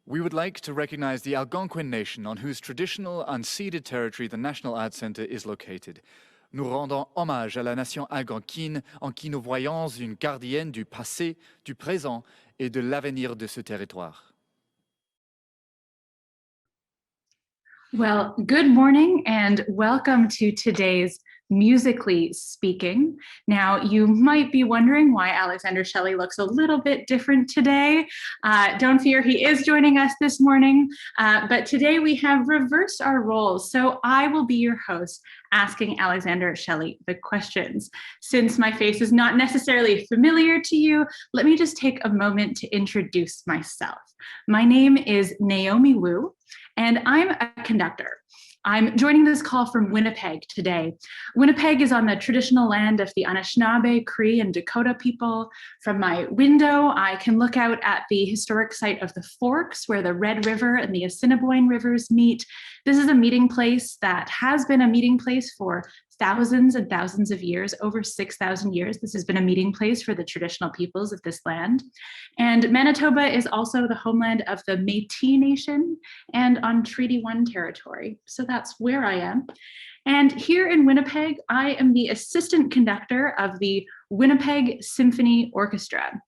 We would like to recognize the Algonquin Nation on whose traditional unceded territory the National Arts Centre is located. Nous rendons hommage à la nation algonquine en qui nous voyons une gardienne du passé, du présent et de l'avenir de ce territoire. Well, good morning and welcome to today's Musically Speaking. Now, you might be wondering why Alexander Shelley looks a little bit different today. Don't fear, he is joining us this morning, but today we have reversed our roles. So I will be your host, asking Alexander Shelley the questions. Since my face is not necessarily familiar to you, let me just take a moment to introduce myself. My name is Naomi Woo, and I'm a conductor. I'm joining this call from Winnipeg today. Winnipeg is on the traditional land of the Anishinaabe, Cree, and Dakota people. From my window, I can look out at the historic site of the Forks, where the Red River and the Assiniboine rivers meet. This is a meeting place that has been a meeting place for thousands and thousands of years, over 6,000 years. This has been a meeting place for the traditional peoples of this land. And Manitoba is also the homeland of the Métis Nation and on Treaty 1 territory. So that's where I am. And here in Winnipeg, I am the assistant conductor of the Winnipeg Symphony Orchestra.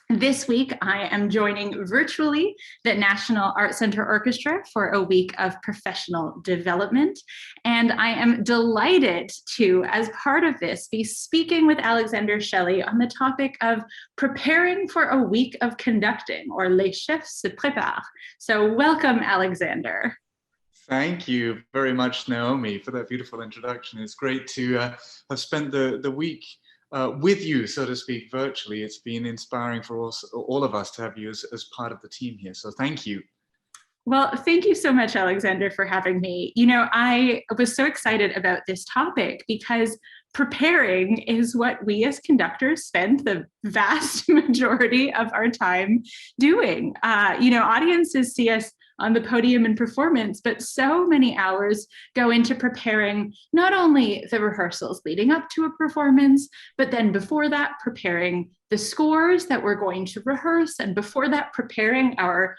This week, I am joining virtually the National Arts Centre Orchestra for a week of professional development. And I am delighted to, as part of this, be speaking with Alexander Shelley on the topic of preparing for a week of conducting, or les chefs se préparent. So welcome, Alexander. Thank you very much, Naomi, for that beautiful introduction. It's great to have spent the week with you, so to speak, virtually. It's been inspiring for all of us to have you as part of the team here. So thank you. Well, thank you so much, Alexander, for having me. You know, I was so excited about this topic because preparing is what we as conductors spend the vast majority of our time doing. Audiences see us on the podium and performance, but so many hours go into preparing not only the rehearsals leading up to a performance, but then before that, preparing the scores that we're going to rehearse, and before that, preparing our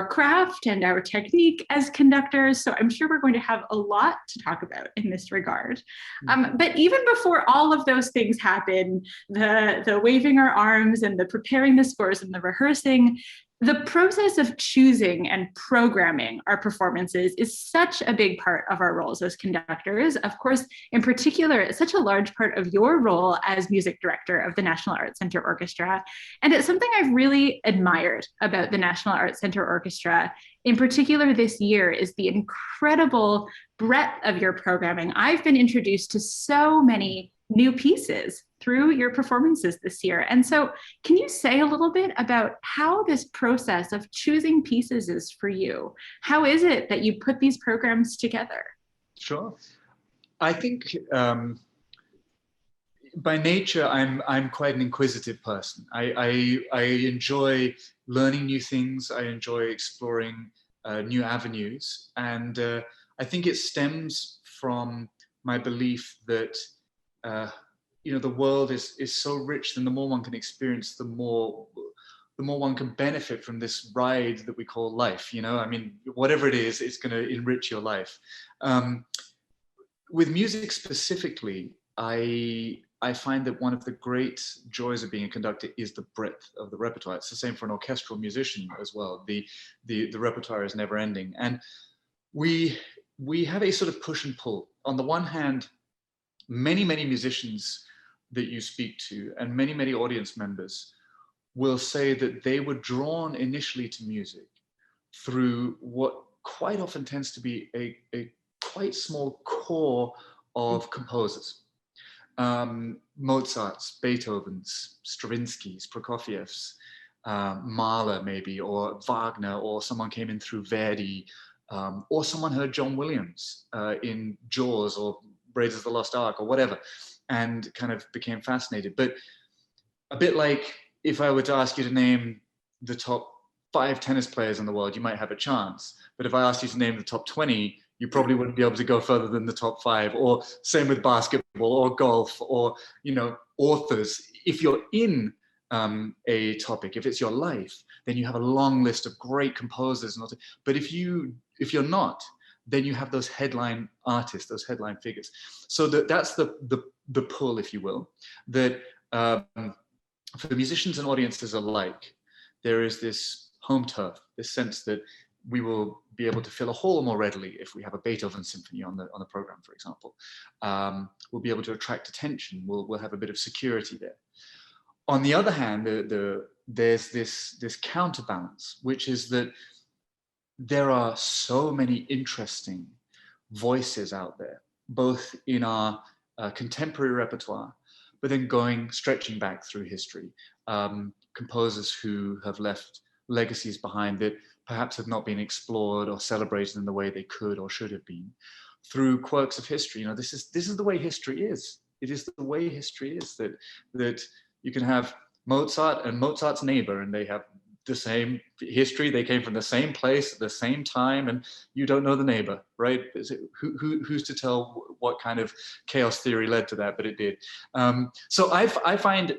craft and our technique as conductors. So I'm sure we're going to have a lot to talk about in this regard. But even before all of those things happen, the waving our arms and the preparing the scores and the rehearsing, the process of choosing and programming our performances is such a big part of our roles as conductors. Of course, in particular, it's such a large part of your role as music director of the National Arts Centre Orchestra. And it's something I've really admired about the National Arts Centre Orchestra, in particular this year, is the incredible breadth of your programming. I've been introduced to so many new pieces through your performances this year. And so can you say a little bit about how this process of choosing pieces is for you? How is it that you put these programs together? Sure. I think by nature, I'm quite an inquisitive person. I enjoy learning new things. I enjoy exploring new avenues. And I think it stems from my belief that the world is so rich, and the more one can experience, the more one can benefit from this ride that we call life. I mean, whatever it is, it's going to enrich your life. With music specifically, I find that one of the great joys of being a conductor is the breadth of the repertoire. It's the same for an orchestral musician as well. The repertoire is never ending, and we have a sort of push and pull. On the one hand, many musicians that you speak to and many audience members will say that they were drawn initially to music through what quite often tends to be a quite small core of composers. Mozart's, Beethoven's, Stravinsky's, Prokofiev's, Mahler maybe, or Wagner, or someone came in through Verdi, or someone heard John Williams in Jaws or Raiders of the Lost Ark or whatever, and kind of became fascinated. But a bit like if I were to ask you to name the top 5 tennis players in the world, you might have a chance. But if I asked you to name the top 20, you probably wouldn't be able to go further than the top 5. Or same with basketball or golf or, authors. If you're in a topic. If it's your life, then you have a long list of great composers. But if you're not, then you have those headline artists, those headline figures. So that's the pull, if you will, that for musicians and audiences alike, there is this home turf, this sense that we will be able to fill a hall more readily if we have a Beethoven symphony on the program, for example. We'll be able to attract attention. We'll have a bit of security there. On the other hand, there's this counterbalance, which is that there are so many interesting voices out there, both in our contemporary repertoire, but then stretching back through history. Composers who have left legacies behind that perhaps have not been explored or celebrated in the way they could or should have been. Through quirks of history, this is the way history is. It is the way history is, that you can have Mozart and Mozart's neighbor, and they have the same history. They came from the same place at the same time, and you don't know the neighbor, right? Who's to tell what kind of chaos theory led to that? But it did. So I find,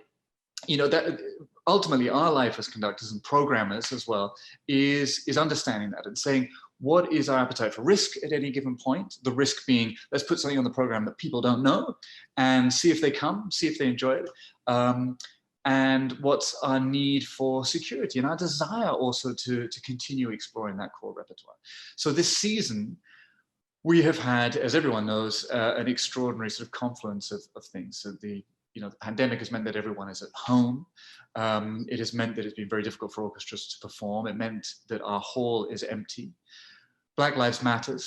that ultimately our life as conductors and programmers as well is understanding that and saying, what is our appetite for risk at any given point? The risk being, let's put something on the program that people don't know and see if they come, see if they enjoy it. And what's our need for security and our desire also to continue exploring that core repertoire. So this season, we have had, as everyone knows, an extraordinary sort of confluence of things. So the pandemic has meant that everyone is at home. It has meant that it's been very difficult for orchestras to perform. It meant that our hall is empty. Black Lives Matter,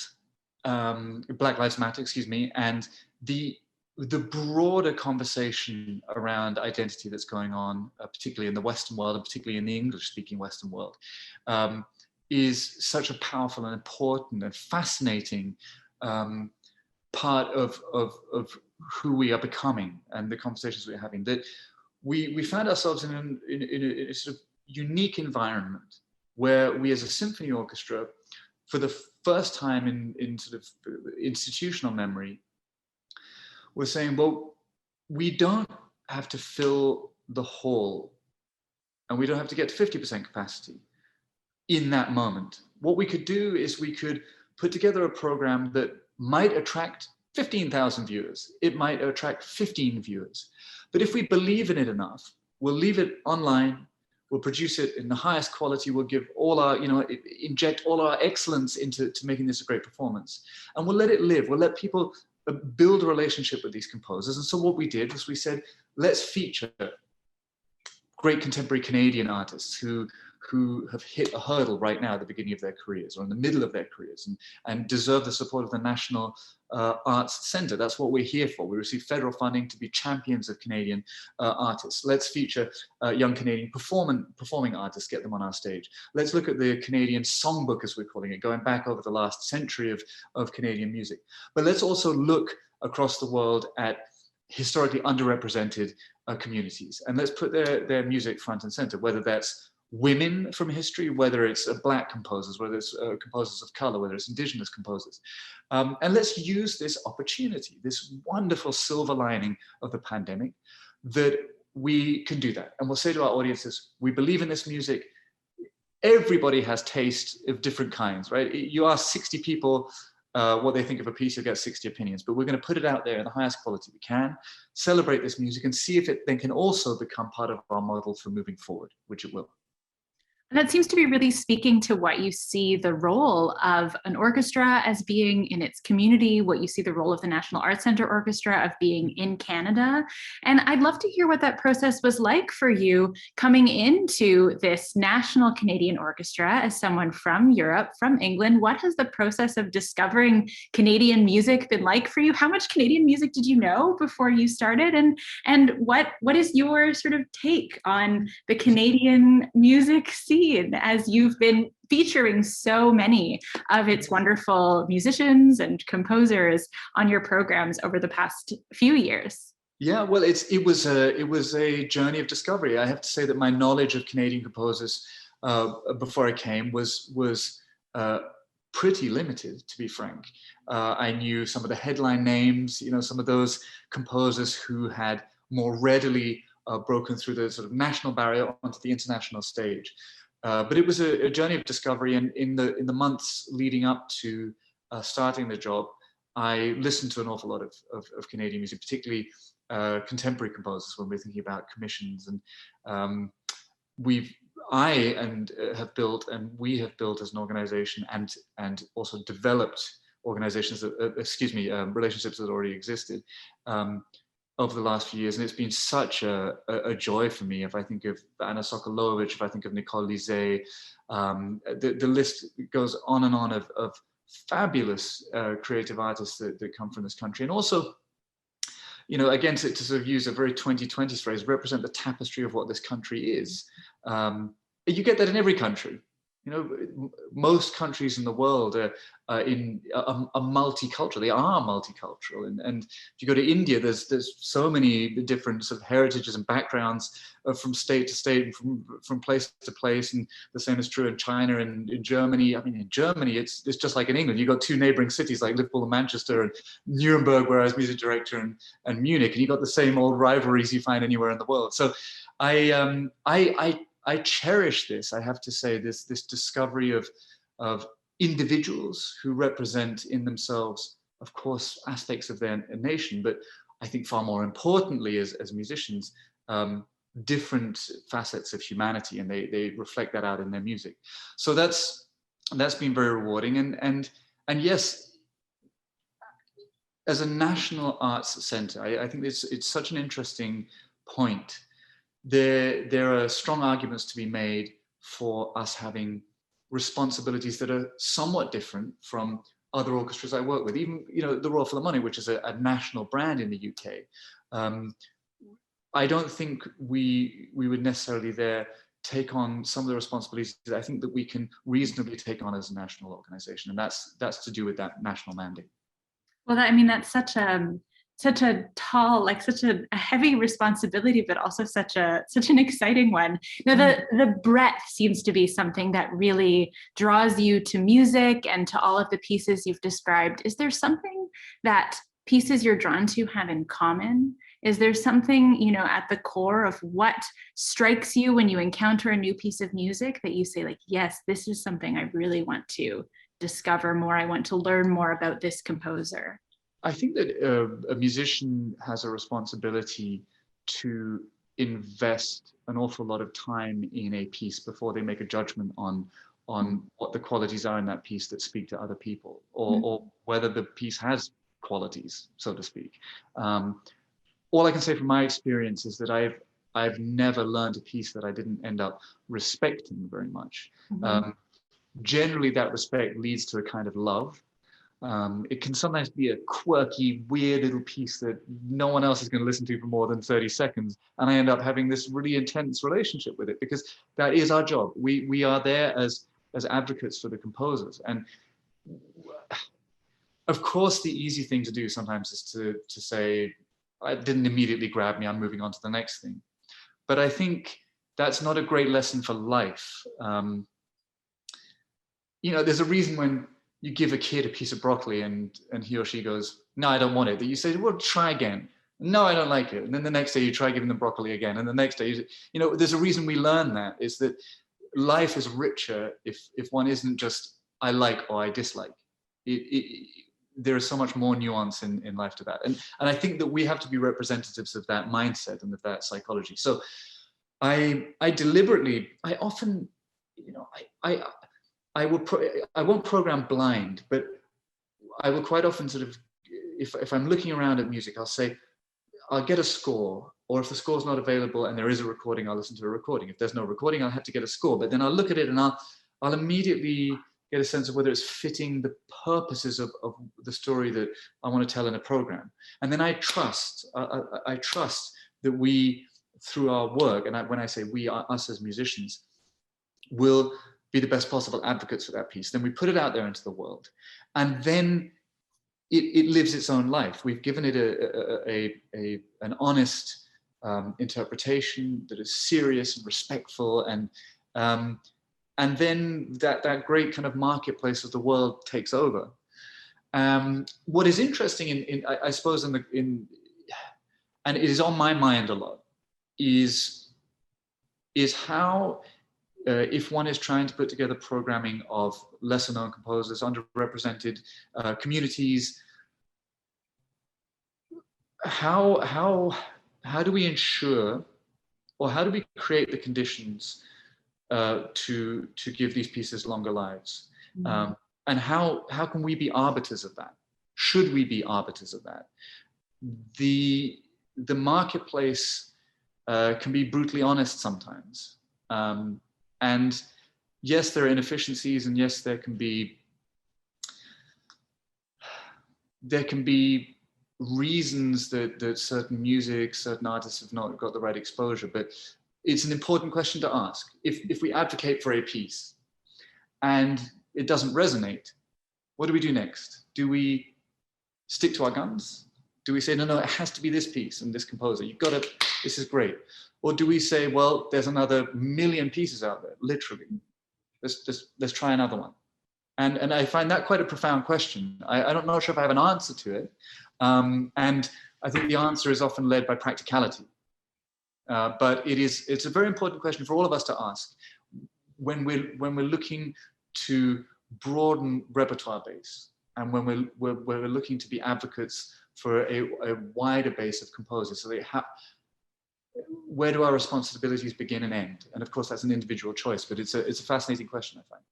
and the broader conversation around identity that's going on, particularly in the Western world and particularly in the English-speaking Western world, is such a powerful and important and fascinating part of who we are becoming and the conversations we're having, that we found ourselves in a sort of unique environment where we as a symphony orchestra, for the first time in sort of institutional memory, we're saying, well, we don't have to fill the hall and we don't have to get to 50% capacity in that moment. What we could do is we could put together a program that might attract 15,000 viewers. It might attract 15 viewers. But if we believe in it enough, we'll leave it online, we'll produce it in the highest quality, we'll give all our, inject all our excellence into making this a great performance. And we'll let it live, we'll let people build a relationship with these composers. And so what we did was we said, let's feature great contemporary Canadian artists who have hit a hurdle right now at the beginning of their careers or in the middle of their careers and deserve the support of the National Arts Centre. That's what we're here for. We receive federal funding to be champions of Canadian artists. Let's feature young Canadian performing artists, get them on our stage. Let's look at the Canadian songbook, as we're calling it, going back over the last century of Canadian music. But let's also look across the world at historically underrepresented communities. And let's put their music front and center, whether that's women from history, whether it's Black composers, whether it's composers of color, whether it's Indigenous composers. And let's use this opportunity, this wonderful silver lining of the pandemic, that we can do that. And we'll say to our audiences, we believe in this music. Everybody has taste of different kinds, right? You ask 60 people what they think of a piece, you'll get 60 opinions, but we're going to put it out there in the highest quality we can, celebrate this music and see if it then can also become part of our model for moving forward, which it will. And that seems to be really speaking to what you see the role of an orchestra as being in its community, what you see the role of the National Arts Centre Orchestra of being in Canada. And I'd love to hear what that process was like for you coming into this National Canadian Orchestra as someone from Europe, from England. What has the process of discovering Canadian music been like for you? How much Canadian music did you know before you started? And what is your sort of take on the Canadian music scene, as you've been featuring so many of its wonderful musicians and composers on your programs over the past few years? Yeah, well, it was a journey of discovery. I have to say that my knowledge of Canadian composers before I came was pretty limited, to be frank. I knew some of the headline names, some of those composers who had more readily broken through the sort of national barrier onto the international stage. But it was a journey of discovery, and in the months leading up to starting the job, I listened to an awful lot of Canadian music, particularly contemporary composers when we're thinking about commissions. And have built, and we have built as an organization, and also developed organizations relationships that already existed over the last few years. And it's been such a joy for me. If I think of Anna Sokolovic, if I think of Nicole Lizet, the list goes on and on of fabulous creative artists that come from this country. And also, again, to sort of use a very 2020s phrase, represent the tapestry of what this country is. You get that in every country. Most countries in the world are multicultural. They are multicultural, and if you go to India, there's so many different sort of heritages and backgrounds from state to state, from place to place, and the same is true in China and in Germany. I mean, in Germany, it's just like in England. You've got two neighboring cities like Liverpool and Manchester, and Nuremberg, where I was music director, and Munich, and you've got the same old rivalries you find anywhere in the world. So I cherish this, I have to say, this discovery of individuals who represent in themselves, of course, aspects of their nation, but I think far more importantly as musicians, different facets of humanity, and they reflect that out in their music. So that's been very rewarding. And yes, as a national arts center, I think it's such an interesting point. There are strong arguments to be made for us having responsibilities that are somewhat different from other orchestras I work with. Even, the Royal Philharmonic, which is a national brand in the UK. I don't think we would necessarily there take on some of the responsibilities that I think that we can reasonably take on as a national organization. And that's to do with that national mandate. Well, that's such a tall, such a heavy responsibility, but also such an exciting one. The breadth seems to be something that really draws you to music and to all of the pieces you've described. Is there something that pieces you're drawn to have in common? Is there something, at the core of what strikes you when you encounter a new piece of music that you say, yes, this is something I really want to discover more. I want to learn more about this composer. I think that a musician has a responsibility to invest an awful lot of time in a piece before they make a judgment on what the qualities are in that piece that speak to other people, or whether the piece has qualities, so to speak. All I can say from my experience is that I've never learned a piece that I didn't end up respecting very much. Generally, that respect leads to a kind of love. It can sometimes be a quirky, weird little piece that no one else is going to listen to for more than 30 seconds. And I end up having this really intense relationship with it, because that is our job. We are there as advocates for the composers. And of course, the easy thing to do sometimes is to say, it didn't immediately grab me, I'm moving on to the next thing. But I think that's not a great lesson for life. There's a reason when you give a kid a piece of broccoli and he or she goes, no, I don't want it. That you say, well, try again. No, I don't like it. And then the next day you try giving them broccoli again. And the next day, there's a reason we learn that, is that life is richer if one isn't just, I like or I dislike. There is so much more nuance in life to that. And I think that we have to be representatives of that mindset and of that psychology. So I often, I won't program blind, but I will quite often sort of, if I'm looking around at music, I'll get a score, or if the score's not available and there is a recording, I'll listen to a recording. If there's no recording, I'll have to get a score, but then I'll look at it and I'll immediately get a sense of whether it's fitting the purposes of the story that I want to tell in a program. And then I trust that we, through our work, and when I say we, us as musicians, will be the best possible advocates for that piece. Then we put it out there into the world, and then it lives its own life. We've given it an honest interpretation that is serious and respectful, and then that great kind of marketplace of the world takes over. What is interesting I suppose and it is on my mind a lot, is how, if one is trying to put together programming of lesser known composers, underrepresented communities, how do we ensure, or how do we create the conditions to give these pieces longer lives? Mm-hmm. And how can we be arbiters of that? Should we be arbiters of that? The marketplace can be brutally honest sometimes. And yes, there are inefficiencies, and yes, there can be reasons that certain music, certain artists have not got the right exposure, but it's an important question to ask. If we advocate for a piece and it doesn't resonate, what do we do next? Do we stick to our guns? Do we say, no, it has to be this piece and this composer, you've got to, this is great? Or do we say, well, there's another million pieces out there, literally. Let's try another one. And I find that quite a profound question. I'm not sure if I have an answer to it. And I think the answer is often led by practicality. But it's a very important question for all of us to ask when we're looking to broaden repertoire base, and when we're looking to be advocates for a wider base of composers. So where do our responsibilities begin and end? And of course, that's an individual choice, but it's a fascinating question, I find.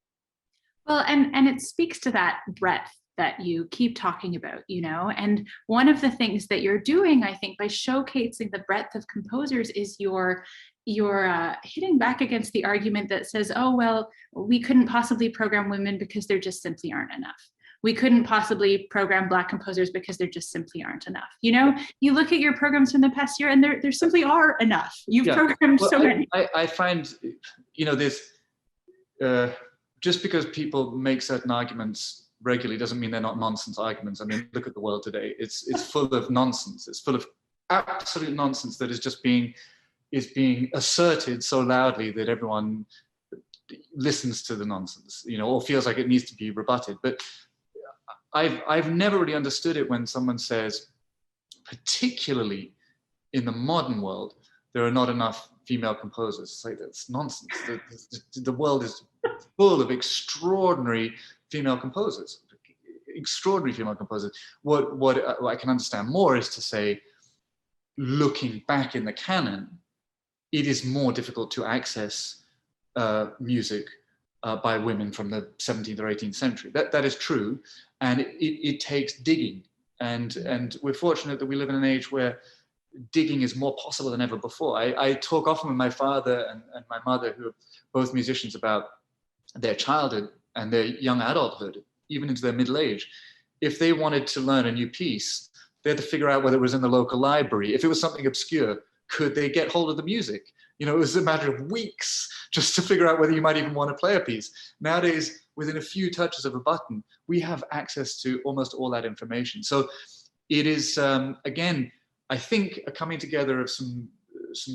Well, and it speaks to that breadth that you keep talking about, and one of the things that you're doing, I think, by showcasing the breadth of composers is you're hitting back against the argument that says, oh, well, we couldn't possibly program women because there just simply aren't enough. We couldn't possibly program Black composers because there just simply aren't enough. You look at your programs from the past year and there simply are enough. You've programmed so many. I find, this, just because people make certain arguments regularly doesn't mean they're not nonsense arguments. I mean, look at the world today. It's full of nonsense. It's full of absolute nonsense that is just being asserted so loudly that everyone listens to the nonsense, or feels like it needs to be rebutted. But I've never really understood it when someone says, particularly in the modern world, there are not enough female composers. It's like, that's nonsense. The world is full of extraordinary female composers. What I can understand more is to say, looking back in the canon, it is more difficult to access music by women from the 17th or 18th century. That is true, and it takes digging. And we're fortunate that we live in an age where digging is more possible than ever before. I talk often with my father and my mother, who are both musicians, about their childhood and their young adulthood, even into their middle age. If they wanted to learn a new piece, they had to figure out whether it was in the local library. If it was something obscure, could they get hold of the music? It was a matter of weeks just to figure out whether you might even want to play a piece. Nowadays, within a few touches of a button, we have access to almost all that information. So it is, again, I think, a coming together of some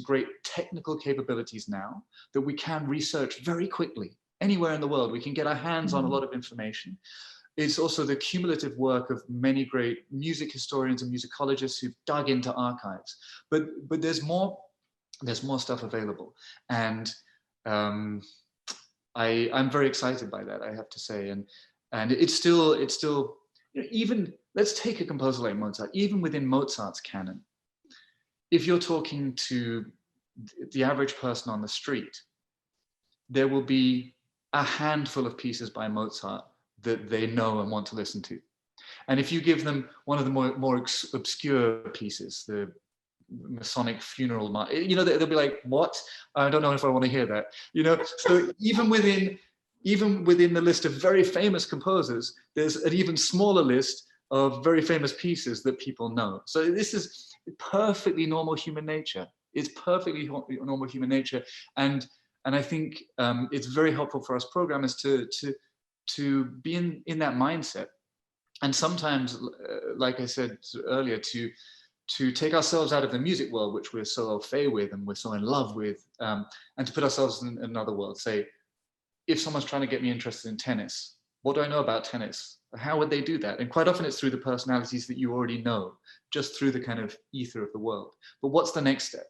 great technical capabilities now that we can research very quickly. Anywhere in the world, we can get our hands on a lot of information. It's also the cumulative work of many great music historians and musicologists who've dug into archives. But there's more stuff available, and I'm very excited by that, I have to say. And it's still even, let's take a composer like Mozart. Even within Mozart's canon, if you're talking to the average person on the street, there will be a handful of pieces by Mozart that they know and want to listen to. And if you give them one of the more obscure pieces, the Masonic funeral march, they'll be like, what? I don't know if I want to hear that. So even within the list of very famous composers, there's an even smaller list of very famous pieces that people know. So this is perfectly normal human nature. It's perfectly normal human nature. And I think it's very helpful for us programmers to be in that mindset. And sometimes, like I said earlier, to take ourselves out of the music world, which we're so au fait with and we're so in love with, and to put ourselves in another world. Say, if someone's trying to get me interested in tennis, what do I know about tennis? How would they do that? And quite often it's through the personalities that you already know, just through the kind of ether of the world. But what's the next step?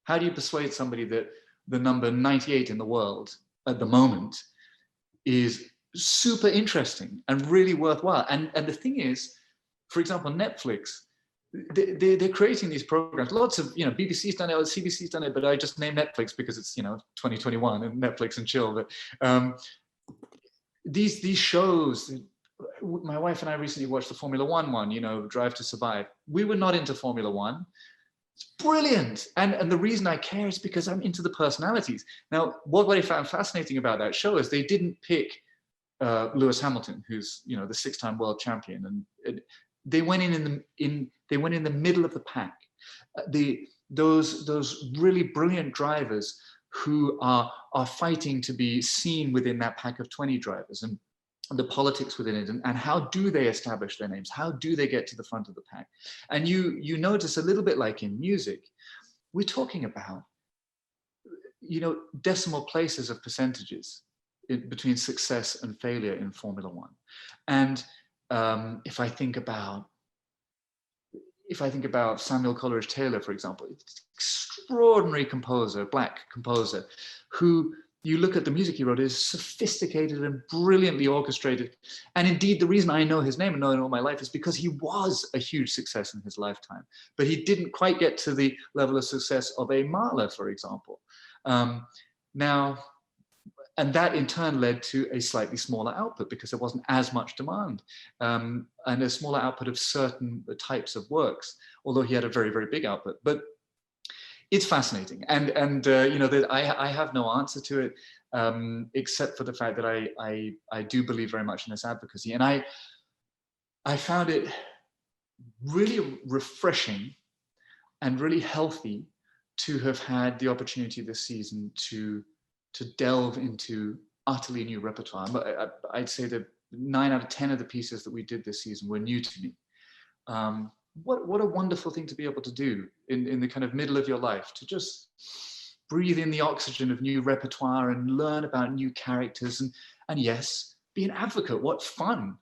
How do you persuade somebody that the number 98 in the world at the moment is super interesting and really worthwhile? And the thing is, for example, Netflix, they're creating these programs. Lots of, BBC's done it, CBC's done it, but I just name Netflix because it's, 2021 and Netflix and chill. But these shows, my wife and I recently watched the Formula One, Drive to Survive. We were not into Formula One. It's brilliant. And the reason I care is because I'm into the personalities. Now, what I found fascinating about that show is they didn't pick Lewis Hamilton, who's, the 6-time world champion. And they went in the middle of the pack. Those really brilliant drivers who are fighting to be seen within that pack of 20 drivers, and the politics within it, and how do they establish their names? How do they get to the front of the pack? And you notice a little bit like in music, we're talking about, decimal places of percentages between success and failure in Formula One. And if I think about Samuel Coleridge Taylor, for example, extraordinary composer, black composer, who you look at the music he wrote is sophisticated and brilliantly orchestrated. And indeed, the reason I know his name and know it all my life is because he was a huge success in his lifetime, but he didn't quite get to the level of success of a Mahler, for example. And that in turn led to a slightly smaller output because there wasn't as much demand, and a smaller output of certain types of works, although he had a very, very big output. But it's fascinating. And that I have no answer to it, except for the fact that I do believe very much in this advocacy. And I found it really refreshing and really healthy to have had the opportunity this season to delve into utterly new repertoire. I'd say that 9 out of 10 of the pieces that we did this season were new to me. What a wonderful thing to be able to do in the kind of middle of your life, to just breathe in the oxygen of new repertoire and learn about new characters and yes, be an advocate. What fun,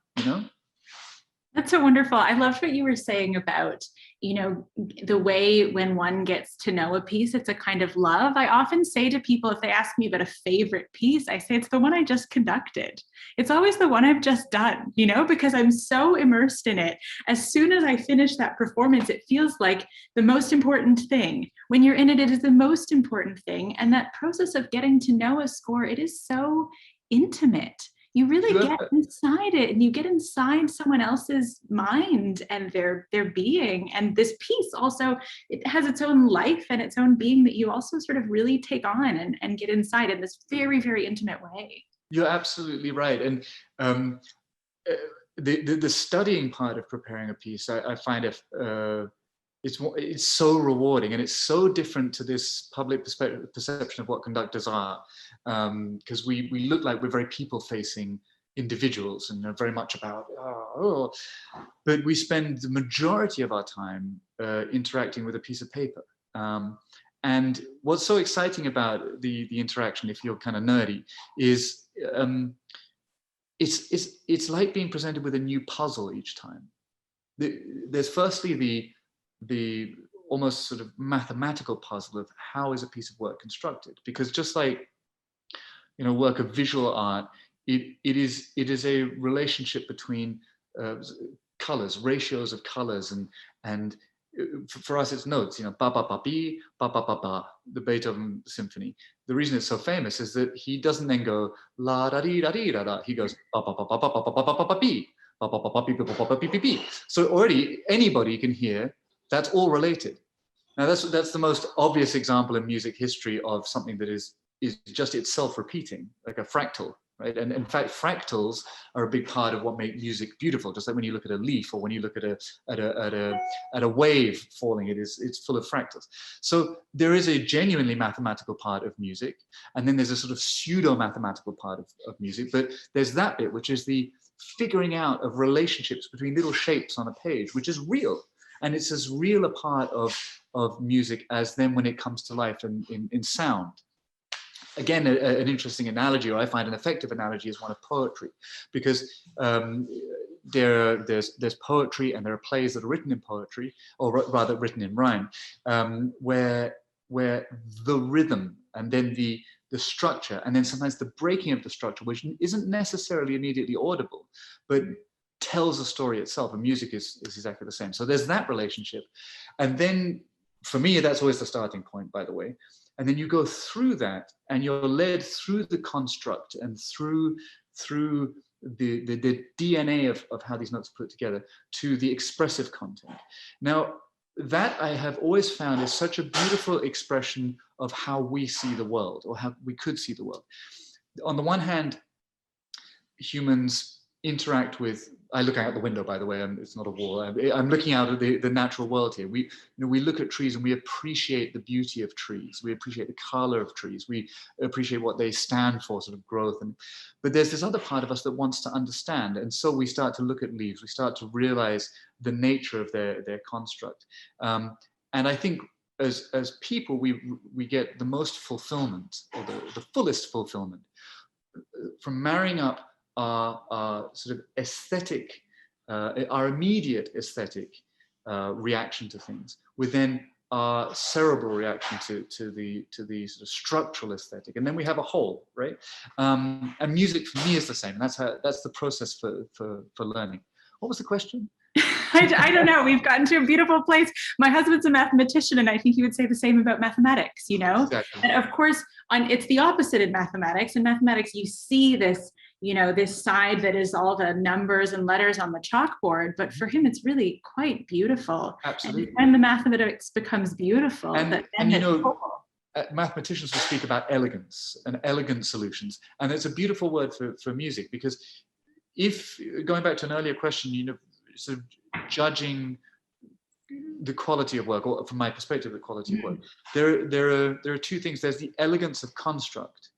That's so wonderful. I loved what you were saying about, the way when one gets to know a piece, it's a kind of love. I often say to people, if they ask me about a favorite piece, I say it's the one I just conducted. It's always the one I've just done, because I'm so immersed in it. As soon as I finish that performance, it feels like the most important thing. When you're in it, it is the most important thing. And that process of getting to know a score, it is so intimate. You really get inside it, and you get inside someone else's mind and their being. And this piece also, it has its own life and its own being that you also sort of really take on and get inside in this very, very intimate way. You're absolutely right. And the studying part of preparing a piece, I find it's so rewarding, and it's so different to this public perception of what conductors are, because we look like we're very people-facing individuals and are very much about but we spend the majority of our time interacting with a piece of paper. And what's so exciting about the interaction, if you're kind of nerdy, is it's like being presented with a new puzzle each time. There's firstly the almost sort of mathematical puzzle of how is a piece of work constructed, because just like work of visual art, it is a relationship between colors, ratios of colors, and for us it's notes, ba ba ba bi, ba ba ba ba, the Beethoven symphony. The reason it's so famous is that he doesn't then go la da dee da dee da da, he goes ba ba ba ba ba ba ba ba ba ba bi, ba ba ba ba bi ba ba ba bi bi bi. So already anybody can hear that's all related. Now that's the most obvious example in music history of something that is just itself repeating, like a fractal, right? And in fact, fractals are a big part of what make music beautiful. Just like when you look at a leaf, or when you look at a wave falling, it's full of fractals. So there is a genuinely mathematical part of music, and then there's a sort of pseudo mathematical part of music. But there's that bit which is the figuring out of relationships between little shapes on a page, which is real. And it's as real a part of music as then when it comes to life in sound. Again, an interesting analogy, or I find an effective analogy, is one of poetry, because there's poetry and there are plays that are written in poetry, or rather written in rhyme, where where the rhythm and then the structure, and then sometimes the breaking of the structure, which isn't necessarily immediately audible, but tells a story itself. And music is exactly the same. So there's that relationship. And then for me, that's always the starting point, by the way. And then you go through that and you're led through the construct and through the DNA of how these notes are put together to the expressive content. Now, that I have always found is such a beautiful expression of how we see the world, or how we could see the world. On the one hand, humans interact with, I look out the window, by the way, it's not a wall. I'm looking out at the natural world here. We look at trees and we appreciate the beauty of trees. We appreciate the color of trees. We appreciate what they stand for, sort of growth. But there's this other part of us that wants to understand. And so we start to look at leaves. We start to realize the nature of their construct. And I think as people, we get the most fulfillment, or the fullest fulfillment, from marrying up our sort of aesthetic, our immediate aesthetic reaction to things, with then our cerebral reaction to the sort of structural aesthetic, and then we have a whole, right? And music for me is the same. That's the process for learning. What was the question? I don't know. We've gotten to a beautiful place. My husband's a mathematician, and I think he would say the same about mathematics, you know? Exactly. And of course, it's the opposite in mathematics. In mathematics, you see this, this side that is all the numbers and letters on the chalkboard, but for him, it's really quite beautiful. Absolutely. And when the mathematics becomes beautiful, mathematicians will speak about elegance and elegant solutions. And it's a beautiful word for music, because if, going back to an earlier question, sort of judging the quality of work, or from my perspective, the quality of work, there are two things. There's the elegance of construct,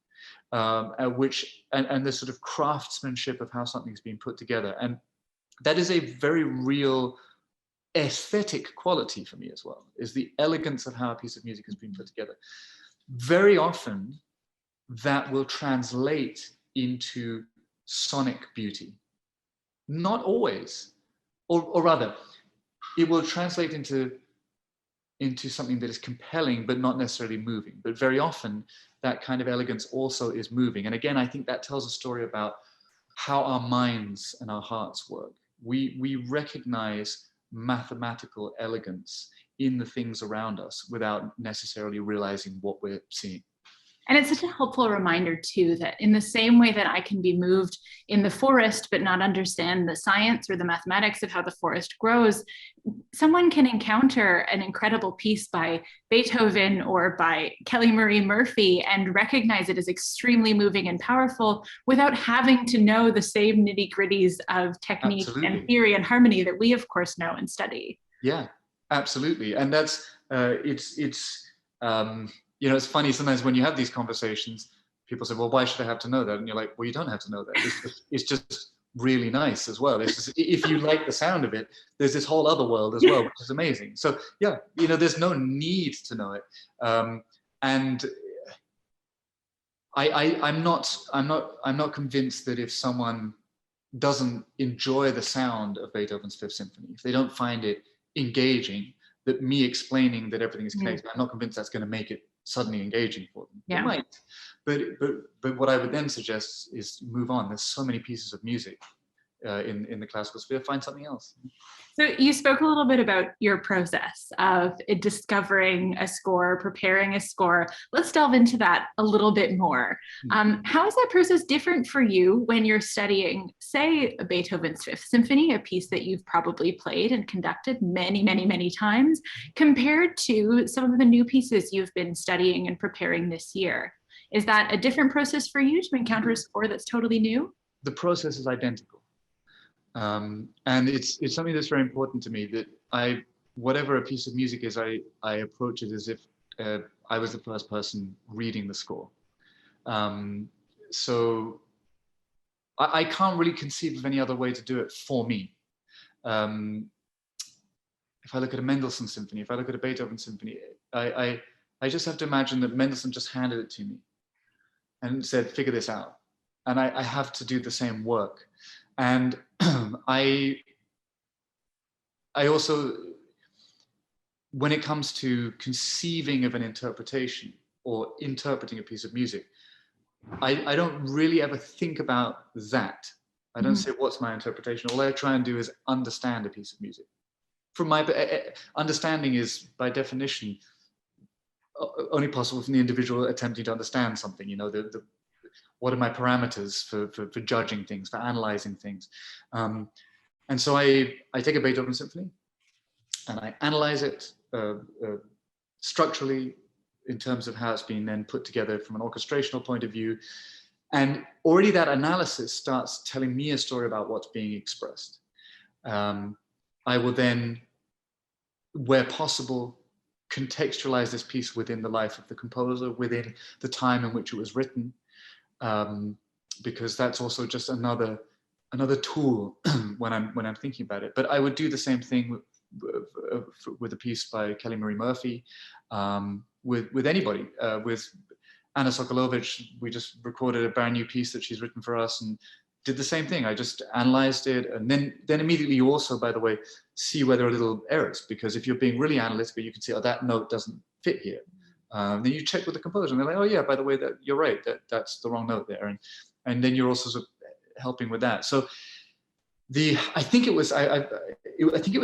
which and the sort of craftsmanship of how something's been put together, and that is a very real aesthetic quality for me as well. Is the elegance of how a piece of music has been put together. Very often, that will translate into sonic beauty. Not always. Or rather, it will translate into something that is compelling, but not necessarily moving. But very often, that kind of elegance also is moving. And again, I think that tells a story about how our minds and our hearts work. We recognize mathematical elegance in the things around us without necessarily realizing what we're seeing. And it's such a helpful reminder, too, that in the same way that I can be moved in the forest, but not understand the science or the mathematics of how the forest grows, someone can encounter an incredible piece by Beethoven or by Kelly Marie Murphy and recognize it as extremely moving and powerful without having to know the same nitty-gritties of technique and theory and harmony that we, of course, know and study. Yeah, absolutely. And that's, it's funny sometimes when you have these conversations, people say, well, why should I have to know that? And you're like, well, you don't have to know that. It's just really nice as well. It's just, if you like the sound of it, there's this whole other world as well, which is amazing. So yeah, there's no need to know it. And I'm not convinced that if someone doesn't enjoy the sound of Beethoven's Fifth Symphony, if they don't find it engaging, that me explaining that everything is connected, I'm not convinced that's going to make it suddenly engaging for them. Yeah. It might, but what I would then suggest is move on. There's so many pieces of music in the classical sphere. Find something else. So you spoke a little bit about your process of discovering a score, preparing a score. Let's delve into that a little bit more. How is that process different for you when you're studying, say, Beethoven's Fifth Symphony, a piece that you've probably played and conducted many, many, many times, compared to some of the new pieces you've been studying and preparing this year? Is that a different process for you to encounter a score that's totally new? The process is identical. And it's something that's very important to me, that whatever a piece of music is, I approach it as if I was the first person reading the score. So I can't really conceive of any other way to do it for me. If I look at a Mendelssohn symphony, if I look at a Beethoven symphony, I just have to imagine that Mendelssohn just handed it to me and said, figure this out. And I have to do the same work. And I also, when it comes to conceiving of an interpretation or interpreting a piece of music, I don't really ever think about that. I don't say, what's my interpretation? All I try and do is understand a piece of music. From my understanding is, by definition, only possible from the individual attempting to understand something. You know, what are my parameters for judging things, for analyzing things? And so I take a Beethoven symphony and I analyze it structurally in terms of how it's been then put together from an orchestrational point of view. And already that analysis starts telling me a story about what's being expressed. I will then, where possible, contextualize this piece within the life of the composer, within the time in which it was written, because that's also just another tool when I'm thinking about it. But I would do the same thing with a piece by Kelly Marie Murphy, with anybody. With Anna Sokolovic, we just recorded a brand new piece that she's written for us and did the same thing. I just analyzed it, and then immediately you also, by the way, see where there are little errors, because if you're being really analytical, you can see, oh, that note doesn't fit here. Then you check with the composer, and they're like, oh yeah, by the way, that you're right, that's the wrong note there, and then you're also sort of helping with that. So I think it was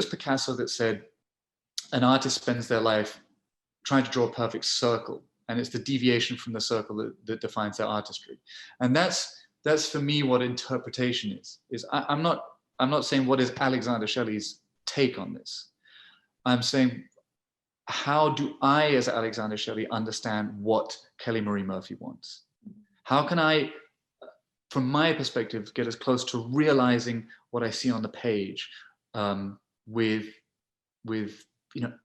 Picasso that said, an artist spends their life trying to draw a perfect circle, and it's the deviation from the circle that defines their artistry. And that's for me what interpretation is. I'm not saying what is Alexander Shelley's take on this. I'm saying, how do I, as Alexander Shelley, understand what Kelly Marie Murphy wants? How can I, from my perspective, get as close to realizing what I see on the page, with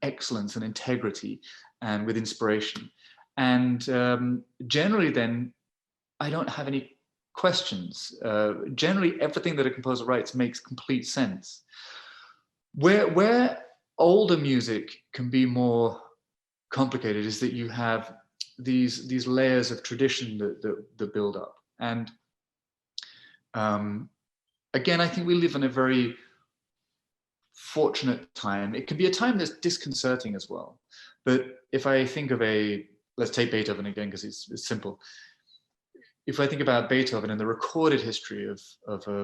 excellence and integrity, and with inspiration? And generally, then, I don't have any questions. Generally, everything that a composer writes makes complete sense. Where older music can be more complicated is that you have these layers of tradition that build up. And again, I think we live in a very fortunate time. It can be a time that's disconcerting as well. But if I think of let's take Beethoven again, because it's simple. If I think about Beethoven and the recorded history of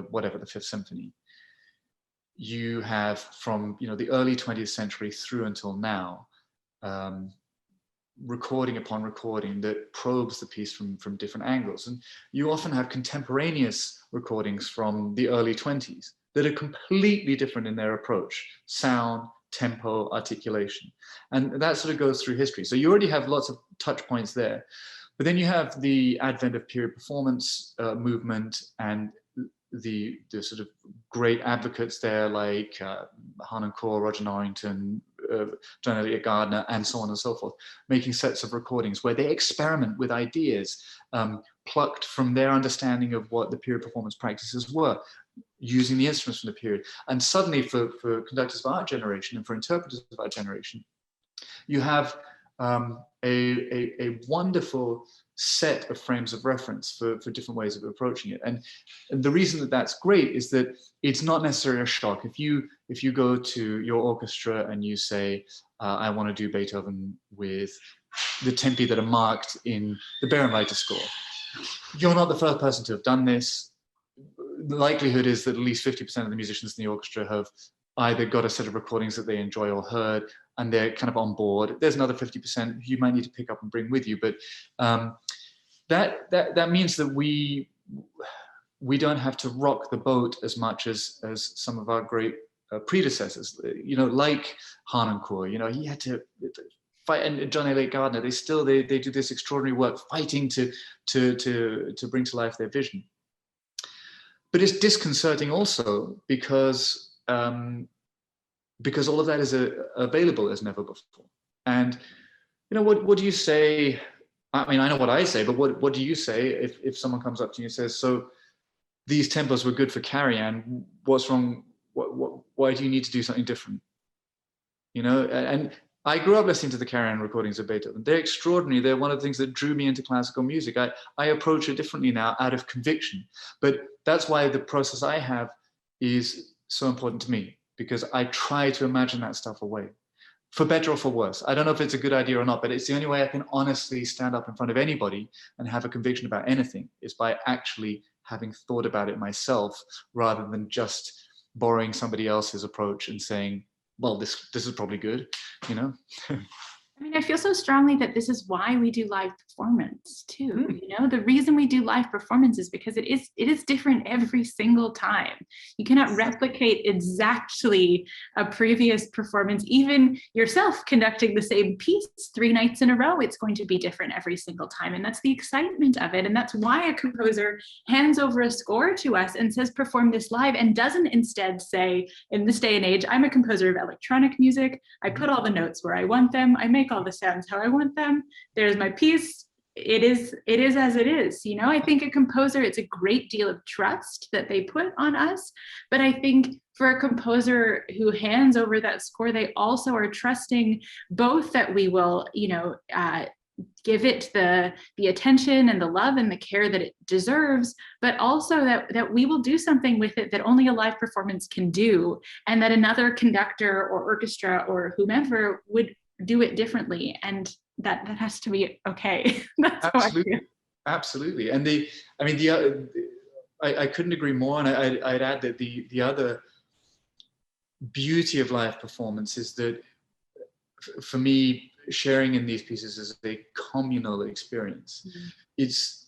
whatever, the Fifth Symphony, you have from the early 20th century through until now, recording upon recording that probes the piece from different angles. And you often have contemporaneous recordings from the early 20s that are completely different in their approach, sound, tempo, articulation. And that sort of goes through history. So you already have lots of touch points there. But then you have the advent of period performance movement, and the sort of great advocates there like Harnoncourt, Roger Norrington, John Eliot Gardner, and so on and so forth, making sets of recordings where they experiment with ideas plucked from their understanding of what the period performance practices were, using the instruments from the period. And suddenly for conductors of our generation and for interpreters of our generation, you have a wonderful set of frames of reference for different ways of approaching it. And the reason that that's great is that it's not necessarily a shock. If you go to your orchestra and you say, I want to do Beethoven with the tempi that are marked in the Bärenreiter score, you're not the first person to have done this. The likelihood is that at least 50% of the musicians in the orchestra have either got a set of recordings that they enjoy or heard, and they're kind of on board. There's another 50% you might need to pick up and bring with you, but that means that we don't have to rock the boat as much as some of our great predecessors. Like Harnoncourt. He had to fight, and John Eliot Gardner. They do this extraordinary work, fighting to bring to life their vision. But it's disconcerting also because all of that is available as never before. And what do you say? I mean, I know what I say, but what do you say if someone comes up to you and says, so these tempos were good for Karajan, what's wrong? Why do you need to do something different? And I grew up listening to the Karajan recordings of Beethoven. They're extraordinary. They're one of the things that drew me into classical music. I approach it differently now out of conviction. But that's why the process I have is so important to me, because I try to imagine that stuff away for better or for worse. I don't know if it's a good idea or not, but it's the only way I can honestly stand up in front of anybody and have a conviction about anything, is by actually having thought about it myself, rather than just borrowing somebody else's approach and saying, well, this is probably good, you know? I mean, I feel so strongly that this is why we do live performance too. You know, the reason we do live performance is because it is different every single time. You cannot replicate exactly a previous performance. Even yourself conducting the same piece 3 nights in a row, it's going to be different every single time. And that's the excitement of it. And that's why a composer hands over a score to us and says, perform this live, and doesn't instead say, in this day and age, I'm a composer of electronic music. I put all the notes where I want them. I make all the sounds how I want them. There's my piece. It is as it is. You know, I think a composer, it's a great deal of trust that they put on us. But I think for a composer who hands over that score, they also are trusting both that we will, you know, give it the attention and the love and the care that it deserves, but also that we will do something with it that only a live performance can do, and that another conductor or orchestra or whomever would do it differently, and that has to be okay. That's Absolutely, absolutely. And I couldn't agree more. And I'd add that the other beauty of live performance is that, for me, sharing in these pieces is a communal experience. Mm-hmm. It's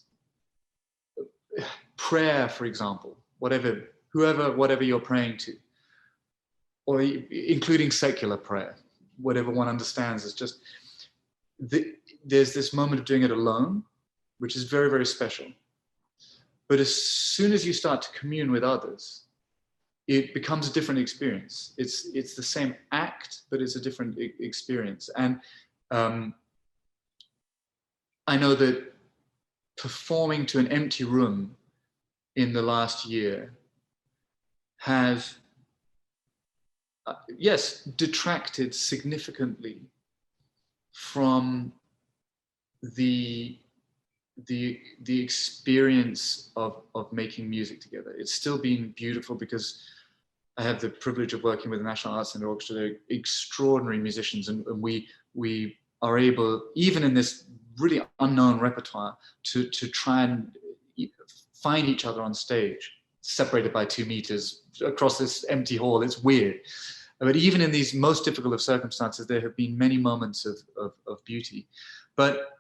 prayer, for example, whatever you're praying to, or including secular prayer, whatever one understands, is just there's this moment of doing it alone, which is very, very special. But as soon as you start to commune with others, it becomes a different experience. It's the same act, but it's a different experience. And I know that performing to an empty room in the last year has, yes, detracted significantly from the experience of making music together. It's still been beautiful because I have the privilege of working with the National Arts Centre Orchestra. They're extraordinary musicians, and we are able, even in this really unknown repertoire, to try and find each other on stage, separated by 2 meters across this empty hall. It's weird. But even in these most difficult of circumstances, there have been many moments of beauty. But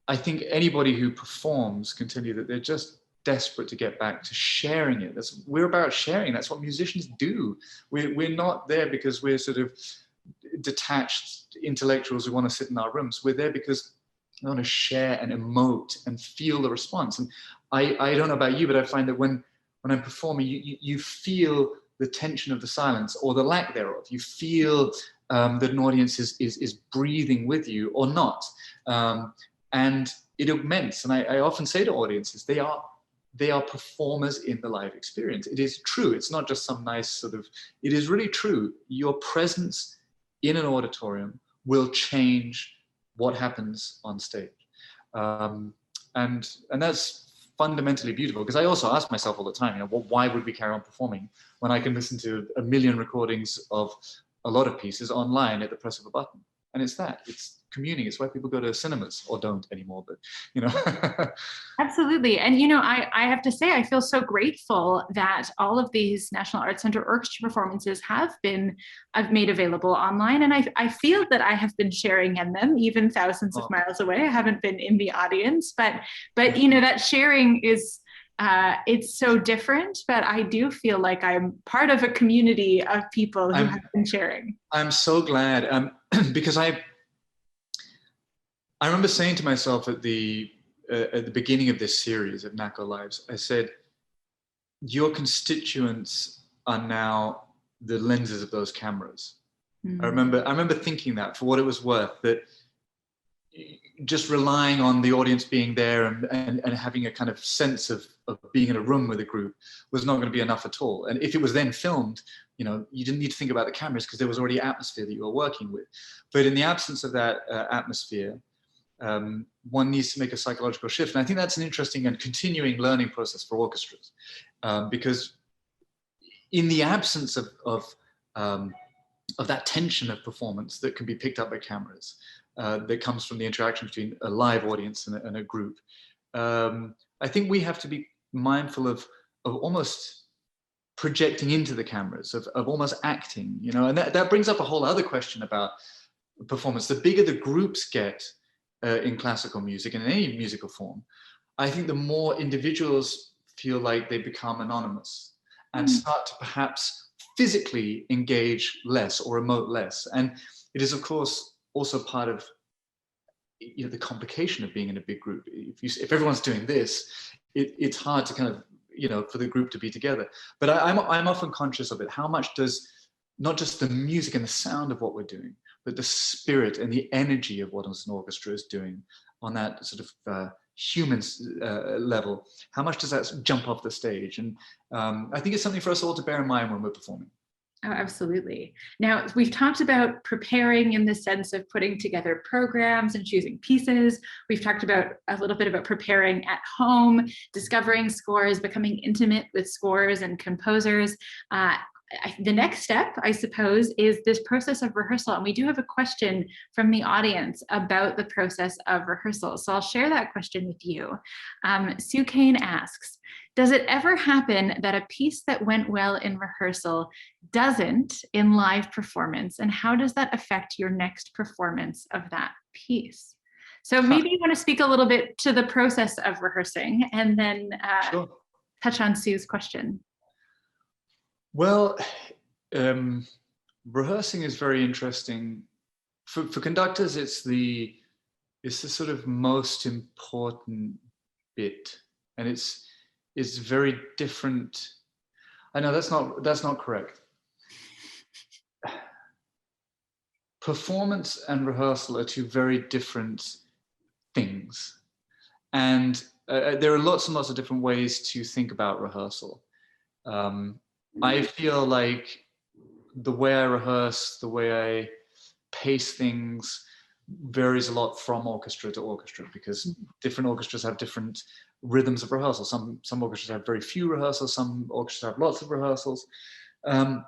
I think anybody who performs can tell you that they're just desperate to get back to sharing it. We're about sharing. That's what musicians do. We're not there because we're sort of detached intellectuals who want to sit in our rooms. We're there because we want to share and emote and feel the response. And I don't know about you, but I find that when I'm performing, you feel the tension of the silence or the lack thereof. You feel that an audience is breathing with you or not. And it augments. And I often say to audiences, they are performers in the live experience. It is true. It's not just some nice sort of, it is really true. Your presence in an auditorium will change what happens on stage. And that's fundamentally beautiful, because I also ask myself all the time, well, why would we carry on performing when I can listen to 1 million recordings of a lot of pieces online at the press of a button? And it's communing. It's why people go to cinemas, or don't anymore, but Absolutely. And I have to say, I feel so grateful that all of these National Arts Centre Orchestra performances I've made available online, and I feel that I have been sharing in them, even thousands of miles away. I haven't been in the audience, but that sharing is it's so different. But I do feel like I'm part of a community of people who have been sharing. I'm so glad, because I remember saying to myself at the beginning of this series of NACO Lives, I said, your constituents are now the lenses of those cameras. Mm. I remember thinking that, for what it was worth, that just relying on the audience being there and having a kind of sense of being in a room with a group was not going to be enough at all. And if it was then filmed, you didn't need to think about the cameras, because there was already atmosphere that you were working with. But in the absence of that atmosphere, one needs to make a psychological shift. And I think that's an interesting and continuing learning process for orchestras, because in the absence of that tension of performance that can be picked up by cameras, that comes from the interaction between a live audience and a group. I think we have to be mindful of almost projecting into the cameras, of almost acting, you know, and that brings up a whole other question about performance. The bigger the groups get in classical music and in any musical form, I think the more individuals feel like they become anonymous and start to perhaps physically engage less or emote less. And it is, of course, also part of, you know, the complication of being in a big group. If everyone's doing this, it's hard to kind of, you know, for the group to be together. But I'm often conscious of it. How much does not just the music and the sound of what we're doing, but the spirit and the energy of what an orchestra is doing on that sort of human level, how much does that jump off the stage? And I think it's something for us all to bear in mind when we're performing. Oh, absolutely. Now, we've talked about preparing in the sense of putting together programs and choosing pieces. We've talked about a little bit about preparing at home, discovering scores, becoming intimate with scores and composers. The next step, I suppose, is this process of rehearsal. And we do have a question from the audience about the process of rehearsal. So I'll share that question with you. Sue Kane asks, does it ever happen that a piece that went well in rehearsal doesn't in live performance? And how does that affect your next performance of that piece? So maybe you want to speak a little bit to the process of rehearsing and then Sure. touch on Sue's question. Well, rehearsing is very interesting. For conductors, it's the sort of most important bit, and it's very different. I know that's not correct. Performance and rehearsal are two very different things, and there are lots and lots of different ways to think about rehearsal. I feel like the way I rehearse, the way I pace things varies a lot from orchestra to orchestra, because different orchestras have different rhythms of rehearsal. Some orchestras have very few rehearsals, some orchestras have lots of rehearsals. And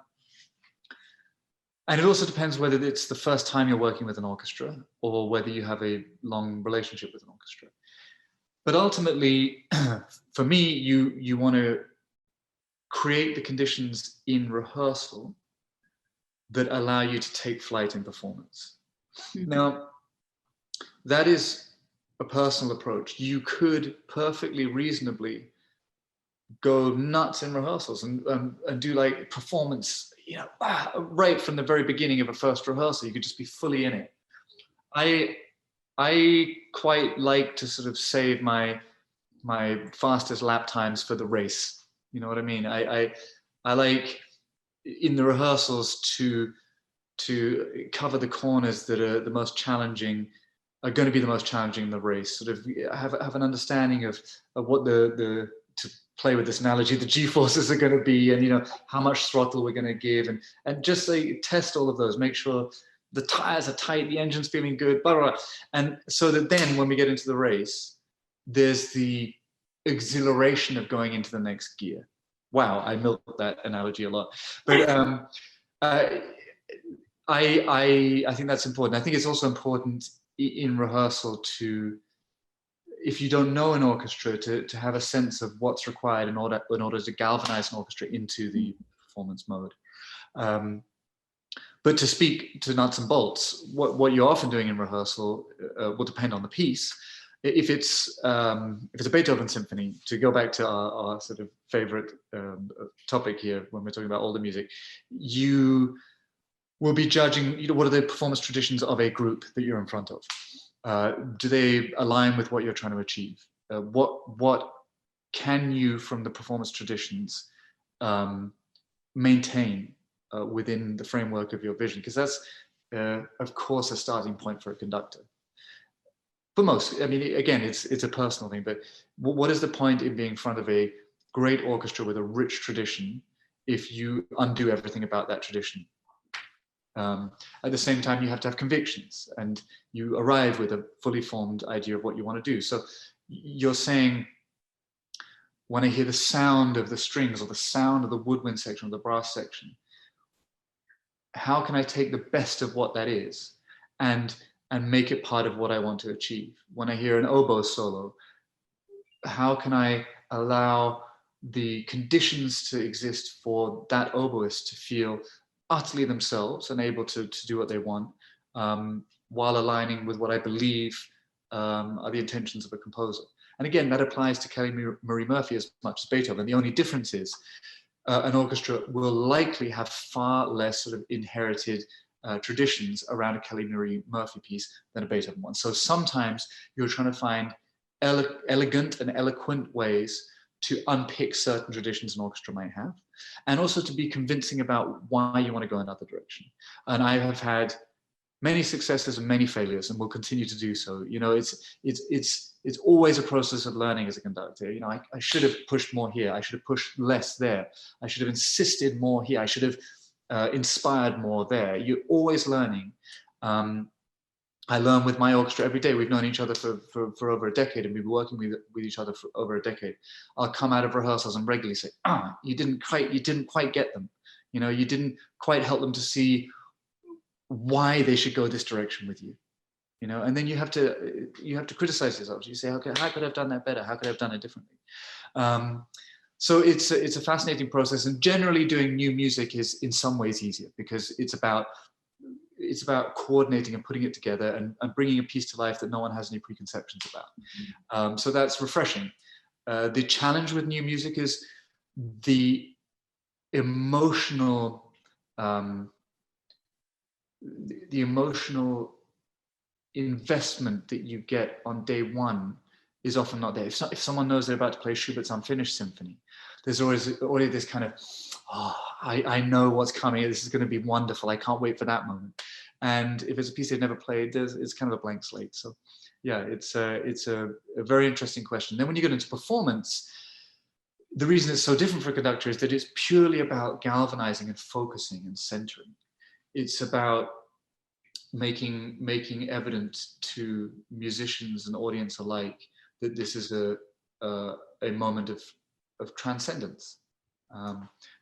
it also depends whether it's the first time you're working with an orchestra or whether you have a long relationship with an orchestra. But ultimately, for me, you want to create the conditions in rehearsal that allow you to take flight in performance. Mm-hmm. Now, that is a personal approach. You could perfectly reasonably go nuts in rehearsals and do like performance, you know, right from the very beginning of a first rehearsal. You could just be fully in it. I quite like to sort of save my fastest lap times for the race. You know what I mean? I like in the rehearsals to cover the corners that are the most challenging, are going to be the most challenging in the race. Sort of have an understanding of what to play with this analogy, the G-forces are going to be, and you know how much throttle we're going to give, and just test all of those. Make sure the tires are tight, the engine's feeling good, blah, blah, blah. And so that then when we get into the race, there's the exhilaration of going into the next gear. Wow, I milked that analogy a lot, but I think that's important. I think it's also important in rehearsal to, if you don't know an orchestra, to have a sense of what's required in order to galvanize an orchestra into the performance mode. But to speak to nuts and bolts, what you're often doing in rehearsal will depend on the piece. If it's a Beethoven symphony, to go back to our sort of favorite topic here when we're talking about older music, you will be judging, you know, what are the performance traditions of a group that you're in front of? Do they align with what you're trying to achieve? What can you, from the performance traditions, maintain within the framework of your vision? Because that's, of course, a starting point for a conductor. For most, I mean, again, it's a personal thing, but what is the point in being in front of a great orchestra with a rich tradition if you undo everything about that tradition? At the same time, you have to have convictions, and you arrive with a fully formed idea of what you want to do. So you're saying, when I hear the sound of the strings or the sound of the woodwind section or the brass section, how can I take the best of what that is and make it part of what I want to achieve? When I hear an oboe solo, how can I allow the conditions to exist for that oboist to feel utterly themselves and able to do what they want, while aligning with what I believe are the intentions of a composer. And again, that applies to Kelly Marie Murphy as much as Beethoven. The only difference is an orchestra will likely have far less sort of inherited traditions around a Kelly Marie Murphy piece than a Beethoven one. So sometimes you're trying to find elegant and eloquent ways to unpick certain traditions an orchestra might have, and also to be convincing about why you want to go another direction. And I have had many successes and many failures, and will continue to do so. You know, it's always a process of learning as a conductor. You know, I should have pushed more here. I should have pushed less there. I should have insisted more here. I should have inspired more there. You're always learning. I learn with my orchestra every day. We've known each other for over a decade, and we've been working with each other for over a decade. I'll come out of rehearsals and regularly say, you didn't quite get them. You know, you didn't quite help them to see why they should go this direction with you. You know, and then you have to criticize yourself. You say, okay, how could I have done that better? How could I have done it differently? So it's a fascinating process, and generally doing new music is in some ways easier, because it's about coordinating and putting it together and bringing a piece to life that no one has any preconceptions about. So that's refreshing. The challenge with new music is the emotional investment that you get on day one is often not there. If someone knows they're about to play Schubert's Unfinished Symphony, there's already this kind of, I know what's coming. This is going to be wonderful. I can't wait for that moment. And if it's a piece they've never played, it's kind of a blank slate. So yeah, it's a very interesting question. Then when you get into performance, the reason it's so different for a conductor is that it's purely about galvanizing and focusing and centering. It's about making evident to musicians and audience alike that this is a moment of transcendence,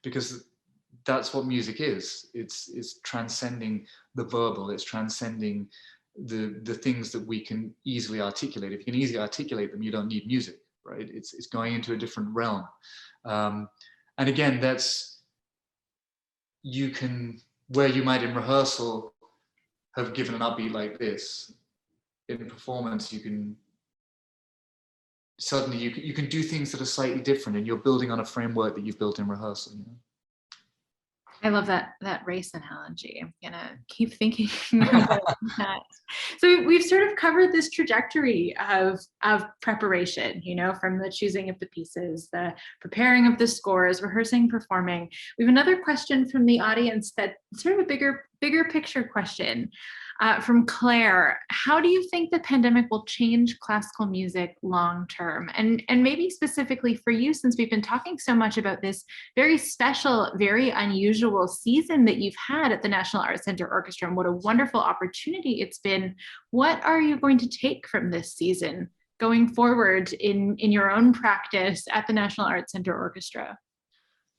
because that's what music is. It's transcending the verbal. It's transcending the things that we can easily articulate. If you can easily articulate them, you don't need music, right? It's going into a different realm. And again, where you might in rehearsal have given an upbeat like this, in performance you can suddenly you can do things that are slightly different, and you're building on a framework that you've built in rehearsal. You know? I love that race analogy. I'm gonna keep thinking about that. So we've sort of covered this trajectory of preparation, you know, from the choosing of the pieces, the preparing of the scores, rehearsing, performing. We have another question from the audience that's sort of a bigger picture question. From Claire, how do you think the pandemic will change classical music long term? And maybe specifically for you, since we've been talking so much about this very special, very unusual season that you've had at the National Arts Centre Orchestra, and what a wonderful opportunity it's been. What are you going to take from this season going forward in your own practice at the National Arts Centre Orchestra?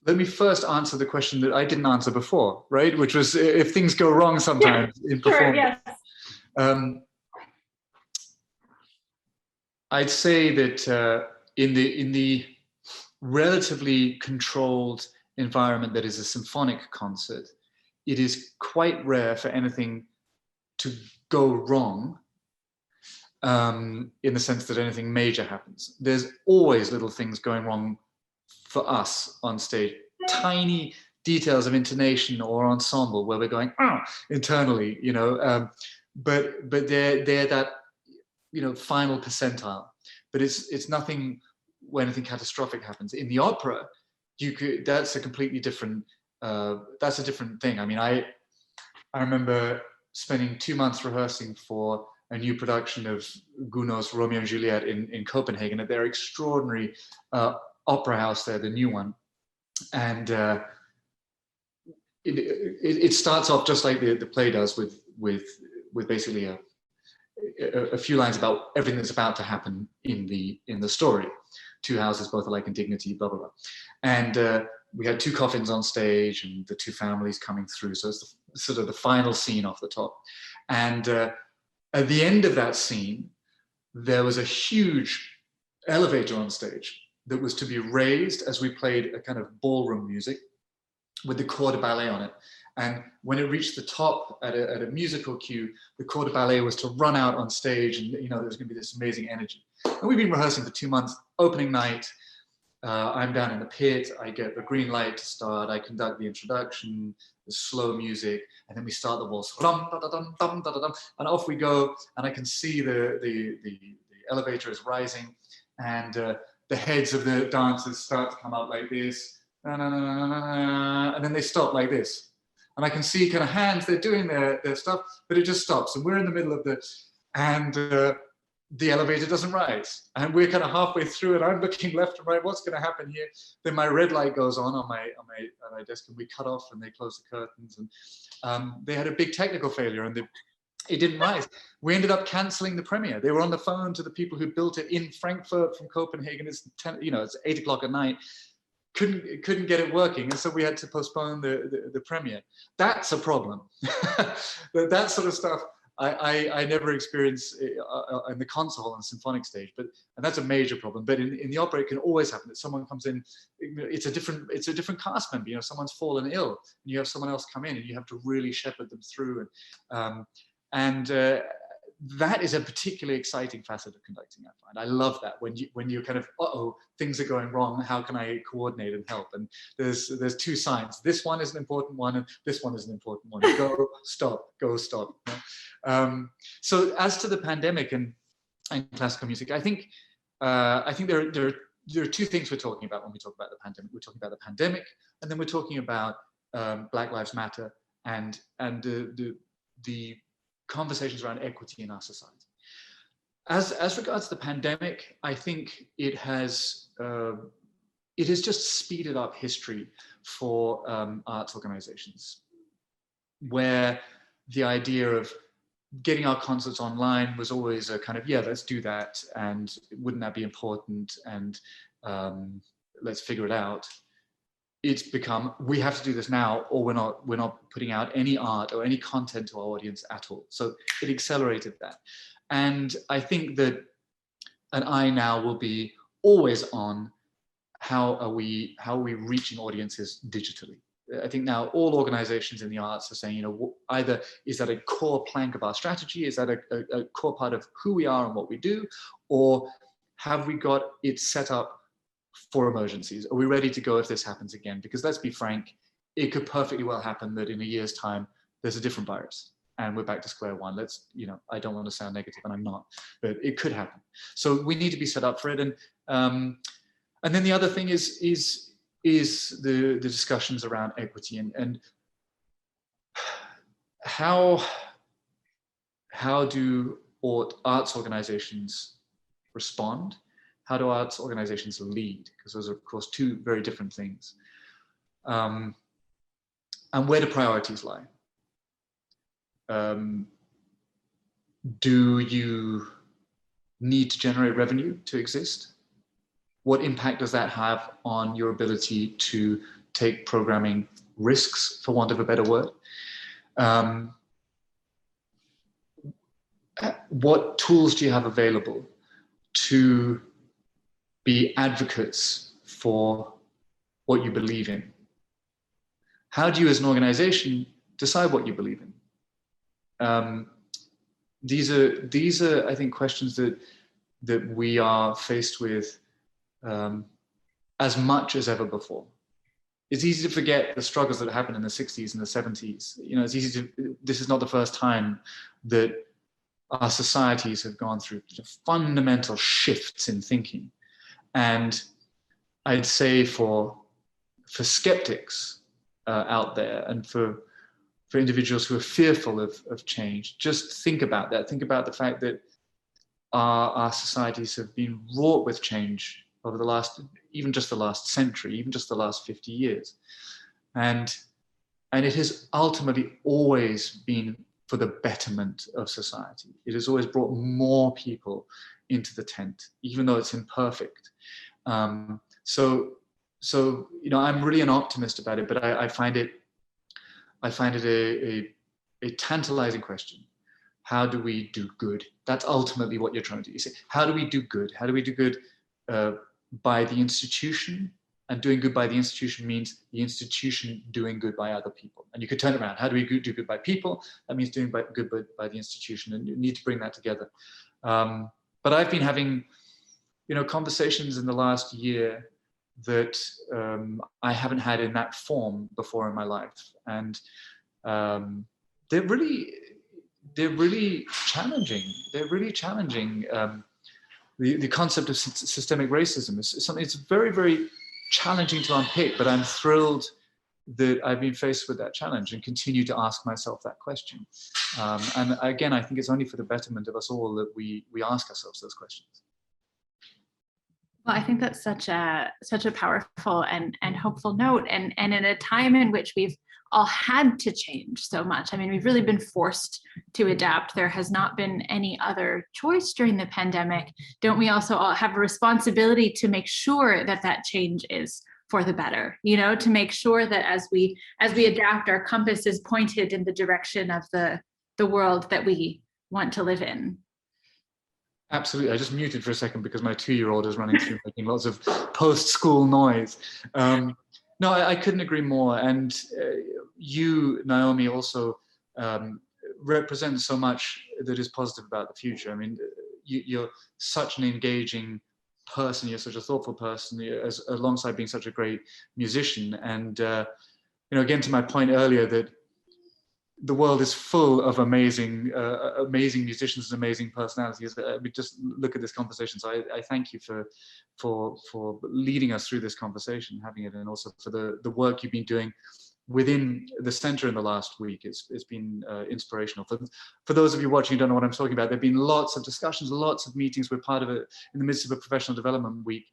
Let me first answer the question that I didn't answer before, right? Which was if things go wrong sometimes in performance. Sure, yes. I'd say that in the relatively controlled environment that is a symphonic concert, it is quite rare for anything to go wrong, in the sense that anything major happens. There's always little things going wrong for us on stage, tiny details of intonation or ensemble where we're going internally, you know, but they're that, you know, final percentile. But it's nothing when anything catastrophic happens. In the opera, that's a completely different that's a different thing. I mean, I remember spending 2 months rehearsing for a new production of Gounod's Romeo and Juliet in Copenhagen at their extraordinary opera house there, the new one. And it starts off just like the play does, with basically a few lines about everything that's about to happen in the story. Two houses, both alike in dignity, blah blah blah. And we had two coffins on stage and the two families coming through. So it's sort of the final scene off the top. And at the end of that scene, there was a huge elevator on stage that was to be raised as we played a kind of ballroom music with the corps de ballet on it. And when it reached the top at a musical cue, the corps de ballet was to run out on stage, and there was going to be this amazing energy. And we've been rehearsing for 2 months. Opening night, I'm down in the pit. I get the green light to start. I conduct the introduction, the slow music, and then we start the waltz. And off we go. And I can see the elevator is rising, and the heads of the dancers start to come out like this, and then they stop like this. And I can see kind of hands, they're doing their stuff, but it just stops. And we're in the middle of and the elevator doesn't rise. And we're kind of halfway through, and I'm looking left and right, what's going to happen here? Then my red light goes on my desk, and we cut off and they close the curtains. And they had a big technical failure, and it didn't rise. We ended up canceling the premiere. They were on the phone to the people who built it in Frankfurt from Copenhagen. It's 8 o'clock at night. Couldn't get it working, and so we had to postpone the premiere. That's a problem. That sort of stuff I never experienced in the concert hall and symphonic stage, and that's a major problem. But in the opera, it can always happen that someone comes in. It's a different cast member. Someone's fallen ill, and you have someone else come in, and you have to really shepherd them through. And that is a particularly exciting facet of conducting, I find. I love that when you're kind of, things are going wrong, how can I coordinate and help? And there's two signs. This one is an important one, and this one is an important one. Go, stop, go, stop. So as to the pandemic and classical music, I think there are two things we're talking about when we talk about the pandemic. We're talking about the pandemic, and then we're talking about Black Lives Matter and the conversations around equity in our society. As regards to the pandemic, I think it has just speeded up history for arts organizations, where the idea of getting our concerts online was always a kind of, let's do that, and wouldn't that be important, and let's figure it out. It's become, we have to do this now, or we're not putting out any art or any content to our audience at all. So it accelerated that. And I think that an eye now will be always on how are we reaching audiences digitally. I think now all organizations in the arts are saying, either is that a core plank of our strategy, is that a core part of who we are and what we do, or have we got it set up for emergencies? Are we ready to go if this happens again? Because let's be frank, it could perfectly well happen that in a year's time, there's a different virus and we're back to square one. I don't want to sound negative, and I'm not, but it could happen. So we need to be set up for it. And then the other thing is the discussions around equity and how do arts organizations respond? How do arts organizations lead? Because those are, of course, two very different things. And where do priorities lie? Do you need to generate revenue to exist? What impact does that have on your ability to take programming risks, for want of a better word? What tools do you have available to be advocates for what you believe in? How do you as an organization decide what you believe in? These are, I think, questions that we are faced with as much as ever before. It's easy to forget the struggles that happened in the 60s and the 70s. This is not the first time that our societies have gone through fundamental shifts in thinking. And I'd say for skeptics out there, and for individuals who are fearful of change, just think about that. Think about the fact that our societies have been wrought with change over even just the last century, even just the last 50 years. And it has ultimately always been for the betterment of society. It has always brought more people into the tent, even though it's imperfect. So so I'm really an optimist about it, but I find it a tantalizing question. How do we do good? That's ultimately what you're trying to do. You say, how do we do good? How do we do good by the institution? And doing good by the institution means the institution doing good by other people. And you could turn it around. How do we do good by people? That means doing good by the institution. And you need to bring that together. But I've been having, conversations in the last year that I haven't had in that form before in my life. And they're really challenging. They're really challenging. The concept of systemic racism is something that's very, very challenging to unpick, but I'm thrilled that I've been faced with that challenge and continue to ask myself that question. And again, I think it's only for the betterment of us all that we ask ourselves those questions. Well, I think that's such a powerful and hopeful note, and in a time in which we've all had to change so much. I mean, we've really been forced to adapt. There has not been any other choice during the pandemic. Don't we also all have a responsibility to make sure that that change is for the better, to make sure that as we adapt, our compass is pointed in the direction of the world that we want to live in? Absolutely. I just muted for a second because my 2-year-old is running through making lots of post-school noise. No, I couldn't agree more. And you, Naomi, also represent so much that is positive about the future. I mean, you're such an engaging person. You're such a thoughtful person, alongside being such a great musician. And, again, to my point earlier that the world is full of amazing musicians and amazing personalities. We just look at this conversation. So I thank you for leading us through this conversation, having it, and also for the work you've been doing within the center in the last week. It's been inspirational. For those of you watching who don't know what I'm talking about, there have been lots of discussions, lots of meetings. We're part of it in the midst of a professional development week,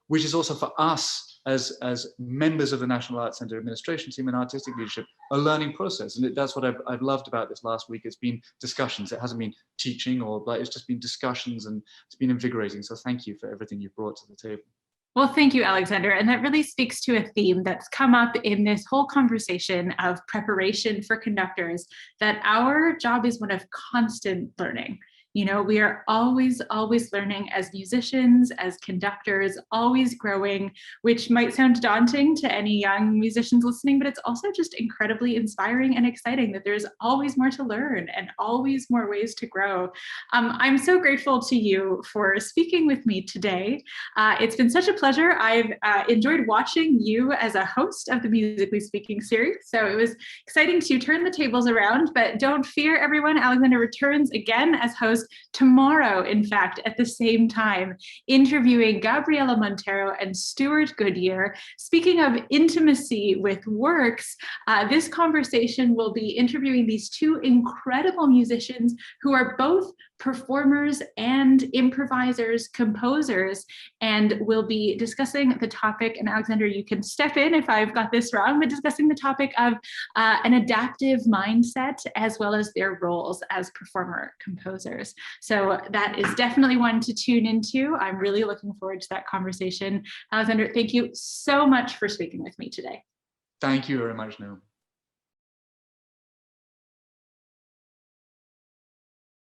which is also for us as members of the National Arts Centre administration team and artistic leadership, a learning process. And that's what I've loved about this last week. It's been discussions. It hasn't been teaching it's just been discussions, and it's been invigorating. So thank you for everything you've brought to the table. Well, thank you, Alexander. And that really speaks to a theme that's come up in this whole conversation of preparation for conductors, that our job is one of constant learning. We are always learning as musicians, as conductors, always growing, which might sound daunting to any young musicians listening, but it's also just incredibly inspiring and exciting that there's always more to learn and always more ways to grow. I'm so grateful to you for speaking with me today. It's been such a pleasure. I've enjoyed watching you as a host of the Musically Speaking series. So it was exciting to turn the tables around, but don't fear, everyone. Alexander returns again as host tomorrow, in fact, at the same time, interviewing Gabriela Montero and Stuart Goodyear. Speaking of intimacy with works, this conversation will be interviewing these two incredible musicians who are both performers and improvisers, composers, and we'll be discussing the topic, and Alexander, you can step in if I've got this wrong, but discussing the topic of an adaptive mindset, as well as their roles as performer composers. So that is definitely one to tune into. I'm really looking forward to that conversation. Alexander, thank you so much for speaking with me today. Thank you very much, Naomi.